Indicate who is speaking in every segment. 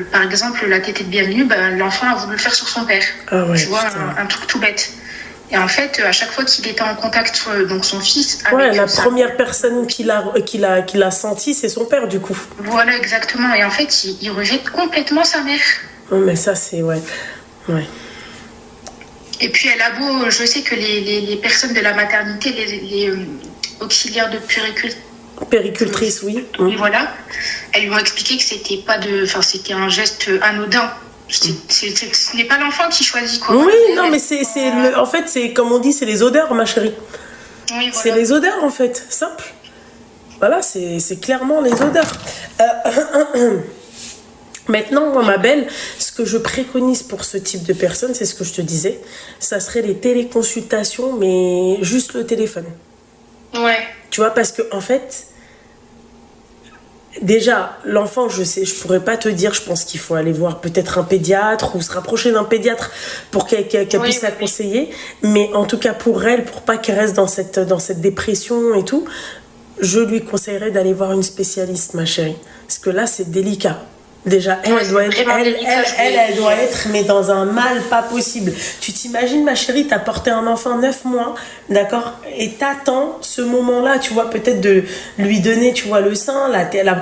Speaker 1: par exemple, la tétée de bienvenue, ben, l'enfant a voulu le faire sur son père.
Speaker 2: Ah ouais,
Speaker 1: Tu vois,
Speaker 2: putain.
Speaker 1: un truc tout bête. Et en fait, à chaque fois qu'il était en contact, donc son fils,
Speaker 2: Ouais,
Speaker 1: avec
Speaker 2: la
Speaker 1: sa...
Speaker 2: première personne qui l'a senti, c'est son père, du coup.
Speaker 1: Voilà, exactement. Et en fait, il rejette complètement sa mère.
Speaker 2: Ouais, mais ça, c'est... Ouais. Ouais.
Speaker 1: Et puis, elle a beau... Je sais que les personnes de la maternité, auxiliaires de puériculture,
Speaker 2: Péricultrice, oui.
Speaker 1: et voilà, elles lui ont expliqué que c'était pas de... Enfin, c'était un geste anodin. Ce n'est pas l'enfant qui choisit, quoi.
Speaker 2: Oui, non, mais en fait, c'est comme on dit, c'est les odeurs, ma chérie.
Speaker 1: Oui,
Speaker 2: C'est
Speaker 1: voilà.
Speaker 2: les odeurs, en fait, simple. Voilà, c'est clairement les odeurs. Maintenant, moi, ma belle, ce que je préconise pour ce type de personnes, c'est ce que je te disais, ça serait les téléconsultations, mais juste le téléphone.
Speaker 1: Ouais.
Speaker 2: Tu vois, parce que en fait, déjà, l'enfant, je sais, je pourrais pas te dire, je pense qu'il faut aller voir peut-être un pédiatre ou se rapprocher d'un pédiatre pour qu'elle puisse la conseiller. Mais en tout cas, pour elle, pour pas qu'elle reste dans cette dépression et tout, je lui conseillerais d'aller voir une spécialiste, ma chérie. Parce que là, c'est délicat. Déjà, elle doit être, mais dans un mal pas possible. Tu t'imagines, ma chérie, t'as porté un enfant 9 mois, d'accord, et t'attends ce moment-là, tu vois, peut-être de lui donner, tu vois, le sein,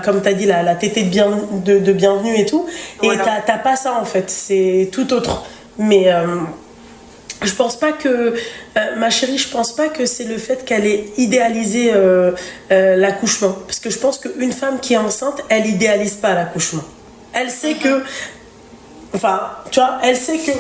Speaker 2: comme t'as dit, la tétée de bienvenue et tout, voilà. Et t'as pas ça, en fait, c'est tout autre. Mais je pense pas que, ma chérie, je pense pas que c'est le fait qu'elle ait idéalisé l'accouchement. Parce que je pense qu'une femme qui est enceinte, elle idéalise pas l'accouchement. Elle sait que, enfin, tu vois, elle sait que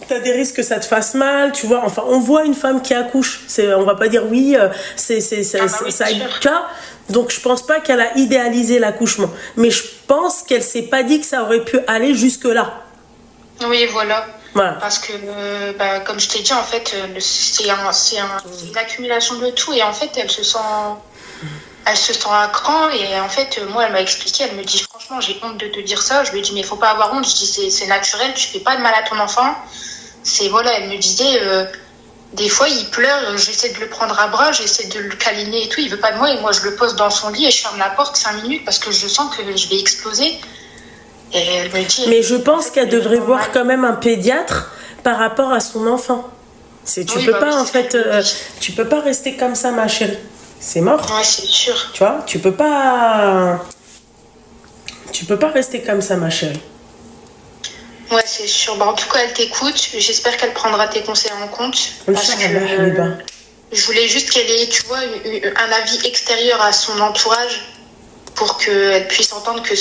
Speaker 2: t'as des risques que ça te fasse mal, tu vois. Enfin, on voit une femme qui accouche, on va pas dire oui, ça, tu vois. Donc, je pense pas qu'elle a idéalisé l'accouchement, mais je pense qu'elle s'est pas dit que ça aurait pu aller jusque là.
Speaker 1: Oui, voilà.
Speaker 2: Voilà.
Speaker 1: Parce que, comme je t'ai dit, en fait, c'est une accumulation de tout, et en fait, elle se sent à cran. Et en fait, moi, elle m'a expliqué, elle me dit, franchement, j'ai honte de te dire ça. Je lui ai dit, mais faut pas avoir honte. Je dis, c'est naturel, tu fais pas de mal à ton enfant. Voilà, elle me disait, des fois, il pleure, j'essaie de le prendre à bras, j'essaie de le câliner et tout, il veut pas de moi, et moi, je le pose dans son lit et je ferme la porte 5 minutes parce que je sens que je vais exploser. Et elle me dit,
Speaker 2: mais je pense qu'elle devrait voir quand même un pédiatre par rapport à son enfant. Tu peux pas, en fait, tu peux pas rester comme ça, ma chérie. C'est mort.
Speaker 1: Ouais, c'est sûr.
Speaker 2: Tu vois, tu peux pas rester comme ça, ma chérie.
Speaker 1: Ouais, c'est sûr. En tout cas, elle t'écoute. J'espère qu'elle prendra tes conseils en compte. Parce que je voulais juste qu'elle ait, tu vois, un avis extérieur à son entourage pour qu'elle puisse entendre que